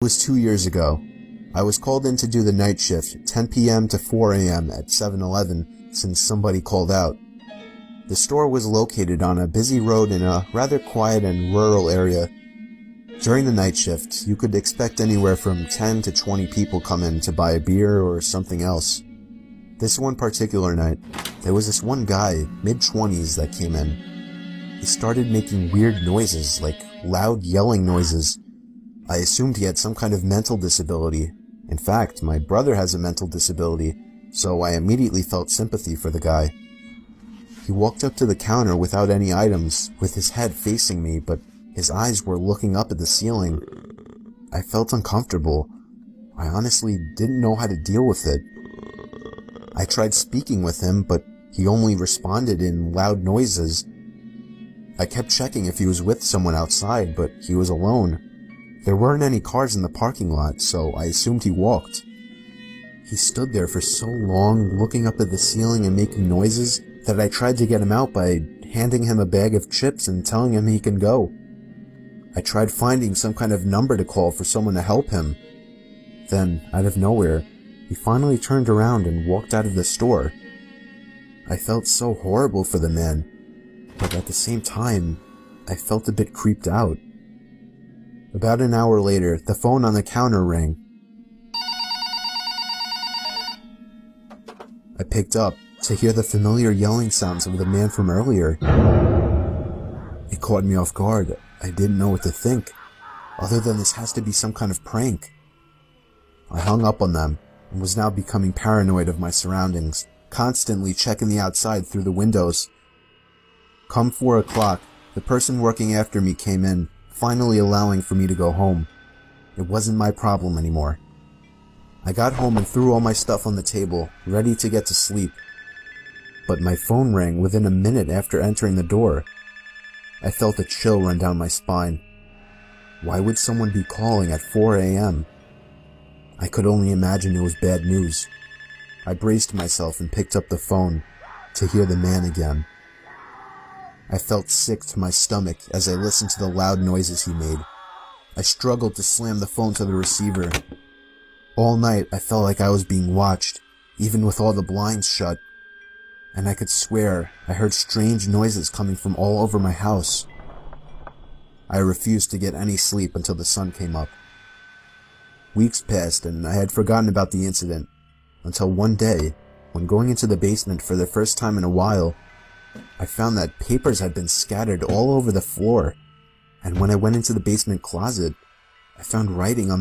It was 2 years ago. I was called in to do the night shift, 10 p.m. to 4 a.m. at 7-Eleven, since somebody called out. The store was located on a busy road in a rather quiet and rural area. During the night shift, you could expect anywhere from 10 to 20 people come in to buy a beer or something else. This one particular night, there was this one guy, mid-20s, that came in. He started making weird noises, like loud yelling noises. I assumed he had some kind of mental disability. In fact, my brother has a mental disability, so I immediately felt sympathy for the guy. He walked up to the counter without any items, with his head facing me, but his eyes were looking up at the ceiling. I felt uncomfortable. I honestly didn't know how to deal with it. I tried speaking with him, but he only responded in loud noises. I kept checking if he was with someone outside, but he was alone. There weren't any cars in the parking lot, so I assumed he walked. He stood there for so long, looking up at the ceiling and making noises, that I tried to get him out by handing him a bag of chips and telling him he can go. I tried finding some kind of number to call for someone to help him. Then, out of nowhere, he finally turned around and walked out of the store. I felt so horrible for the man, but at the same time, I felt a bit creeped out. About an hour later, the phone on the counter rang. I picked up to hear the familiar yelling sounds of the man from earlier. It caught me off guard. I didn't know what to think, other than this has to be some kind of prank. I hung up on them and was now becoming paranoid of my surroundings, constantly checking the outside through the windows. Come 4 o'clock, the person working after me came in, finally allowing for me to go home. It wasn't my problem anymore. I got home and threw all my stuff on the table, ready to get to sleep. But my phone rang within a minute after entering the door. I felt a chill run down my spine. Why would someone be calling at 4 a.m.? I could only imagine it was bad news. I braced myself and picked up the phone to hear the man again. I felt sick to my stomach as I listened to the loud noises he made. I struggled to slam the phone to the receiver. All night I felt like I was being watched, even with all the blinds shut. And I could swear I heard strange noises coming from all over my house. I refused to get any sleep until the sun came up. Weeks passed and I had forgotten about the incident, until one day, when going into the basement for the first time in a while, I found that papers had been scattered all over the floor, and when I went into the basement closet, I found writing on the